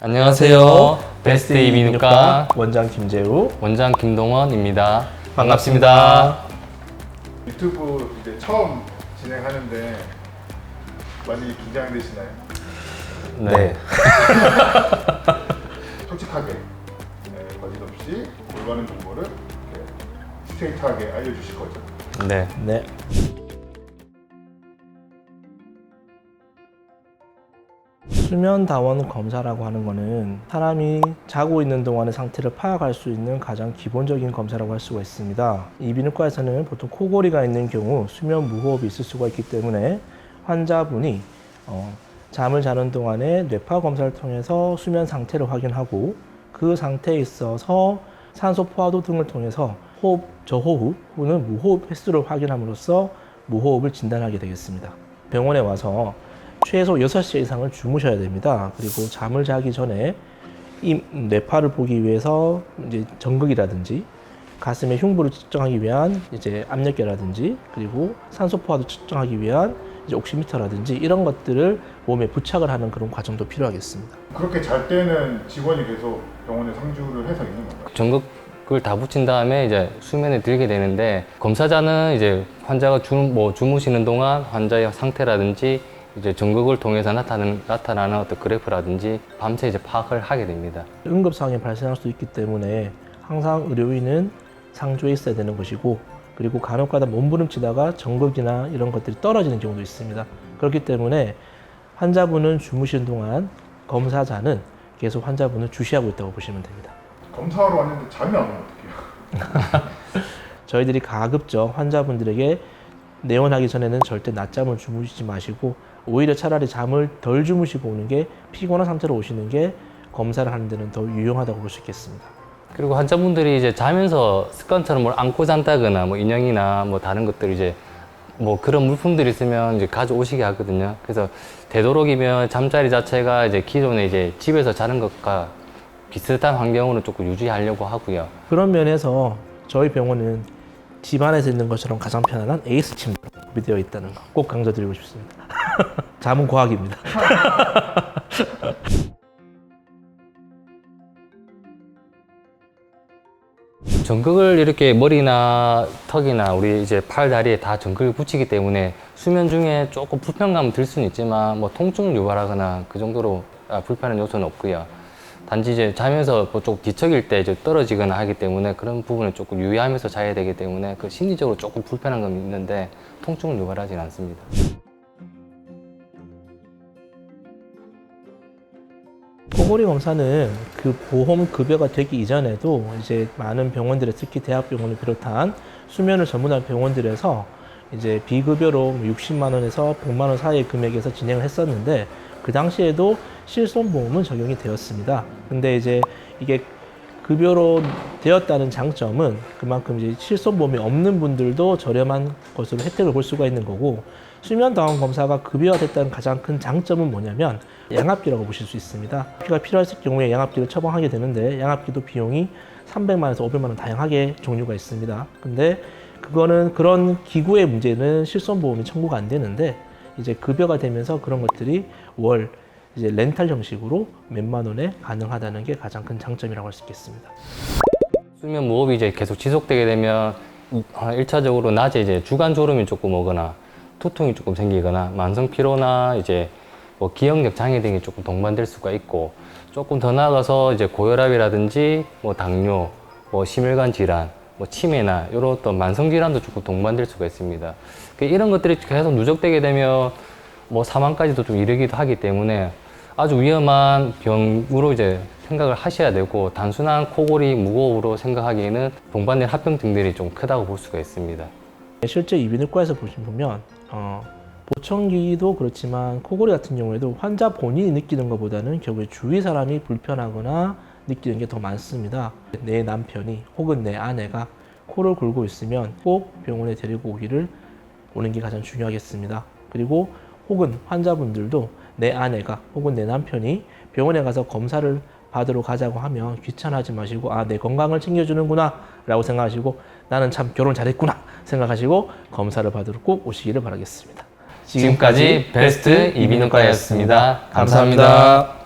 안녕하세요. 베스트 이비인후과 원장 김재우, 원장 김동원입니다. 반갑습니다. 유튜브 이제 처음 진행하는데 많이 긴장되시나요? 네. 솔직하게 거짓 없이 올바른 정보를 이렇게 스트레이트하게 알려주실 거죠. 네. 네. 수면 다원 검사라고 하는 거는 사람이 자고 있는 동안의 상태를 파악할 수 있는 가장 기본적인 검사라고 할 수가 있습니다. 이비인후과에서는 보통 코골이가 있는 경우 수면 무호흡이 있을 수가 있기 때문에 환자분이 잠을 자는 동안에 뇌파 검사를 통해서 수면 상태를 확인하고 그 상태에 있어서 산소 포화도 등을 통해서 호흡, 저호흡 또는 무호흡 횟수를 확인함으로써 무호흡을 진단하게 되겠습니다. 병원에 와서 최소 6시간 이상을 주무셔야 됩니다. 그리고 잠을 자기 전에 이 뇌파를 보기 위해서 이제 정극이라든지 가슴의 흉부를 측정하기 위한 이제 압력계라든지 그리고 산소 포화도 측정하기 위한 이제 옥시미터라든지 이런 것들을 몸에 부착을 하는 그런 과정도 필요하겠습니다. 그렇게 잘 때는 직원이 계속 병원에 상주를 해서 있는 건가요? 전극을 다 붙인 다음에 이제 수면에 들게 되는데 검사자는 이제 환자가 주무시는 동안 환자의 상태라든지 이제 전극을 통해서 나타나는 어떤 그래프라든지 밤새 이제 파악을 하게 됩니다. 응급 상황이 발생할 수 있기 때문에 항상 의료인은 상주에 있어야 되는 것이고 그리고 간혹가다 몸부림치다가 정극이나 이런 것들이 떨어지는 경우도 있습니다. 그렇기 때문에 환자분은 주무시는 동안 검사자는 계속 환자분을 주시하고 있다고 보시면 됩니다. 검사하러 왔는데 잠이 안 오면 어떡해요? 저희들이 가급적 환자분들에게 내원하기 전에는 절대 낮잠을 주무시지 마시고 오히려 차라리 잠을 덜 주무시고 오는 게 피곤한 상태로 오시는 게 검사를 하는 데는 더 유용하다고 볼 수 있겠습니다. 그리고 환자분들이 이제 자면서 습관처럼 뭘 안고 잔다거나 뭐 인형이나 뭐 다른 것들 이제 뭐 그런 물품들이 있으면 이제 가져오시게 하거든요. 그래서 되도록이면 잠자리 자체가 이제 기존에 이제 집에서 자는 것과 비슷한 환경으로 조금 유지하려고 하고요. 그런 면에서 저희 병원은 집 안에서 있는 것처럼 가장 편안한 에이스 침대로 구비되어 있다는 거 꼭 강조드리고 싶습니다. 잠은 과학입니다. 전극을 이렇게 머리나 턱이나 우리 이제 팔, 다리에 다 전극을 붙이기 때문에 수면 중에 조금 불편감은 들 수는 있지만 뭐 통증을 유발하거나 그 정도로 불편한 요소는 없고요. 단지 이제 자면서 뭐 조금 뒤척일 때 이제 떨어지거나 하기 때문에 그런 부분을 조금 유의하면서 자야 되기 때문에 그 심리적으로 조금 불편한 건 있는데 통증을 유발하지는 않습니다. 코골이 검사는 그 보험 급여가 되기 이전에도 이제 많은 병원들의 특히 대학병원을 비롯한 수면을 전문한 병원들에서 이제 비급여로 60만 원에서 100만 원 사이의 금액에서 진행을 했었는데 그 당시에도 실손보험은 적용이 되었습니다. 근데 이제 이게 급여로 되었다는 장점은 그만큼 이제 실손보험이 없는 분들도 저렴한 것으로 혜택을 볼 수가 있는 거고 수면다원 검사가 급여화됐다는 가장 큰 장점은 뭐냐면 양압기라고 보실 수 있습니다. 피가 필요했을 경우에 양압기를 처방하게 되는데 양압기도 비용이 300만 원에서 500만 원 다양하게 종류가 있습니다. 근데 그거는 그런 기구의 문제는 실손보험이 청구가 안 되는데 이제 급여가 되면서 그런 것들이 월 이제 렌탈 형식으로 몇만 원에 가능하다는 게 가장 큰 장점이라고 할 수 있겠습니다. 수면 무호흡이 이제 계속 지속되게 되면 1차적으로 낮에 이제 주간 졸음이 조금 오거나 두통이 조금 생기거나 만성 피로나 이제 뭐 기억력 장애 등이 조금 동반될 수가 있고 조금 더 나아가서 이제 고혈압이라든지 뭐 당뇨, 뭐 심혈관 질환, 뭐 치매나 이런 어떤 만성 질환도 조금 동반될 수가 있습니다. 이런 것들이 계속 누적되게 되면 뭐 사망까지도 좀 이르기도 하기 때문에 아주 위험한 병으로 이제 생각을 하셔야 되고 단순한 코골이 무호흡으로 생각하기에는 동반된 합병증들이 좀 크다고 볼 수가 있습니다. 실제 이비인후과에서 보시면 보청기도 그렇지만 코골이 같은 경우에도 환자 본인이 느끼는 것보다는 결국에 주위 사람이 불편하거나 느끼는 게 더 많습니다. 내 남편이 혹은 내 아내가 코를 골고 있으면 꼭 병원에 데리고 오는 게 가장 중요하겠습니다. 그리고 혹은 환자분들도 내 아내가 혹은 내 남편이 병원에 가서 검사를 받으러 가자고 하면 귀찮아하지 마시고 내 건강을 챙겨주는구나 라고 생각하시고 나는 참 결혼 잘했구나 생각하시고 검사를 받으러 꼭 오시기를 바라겠습니다. 지금까지 베스트 이비인후과였습니다. 감사합니다.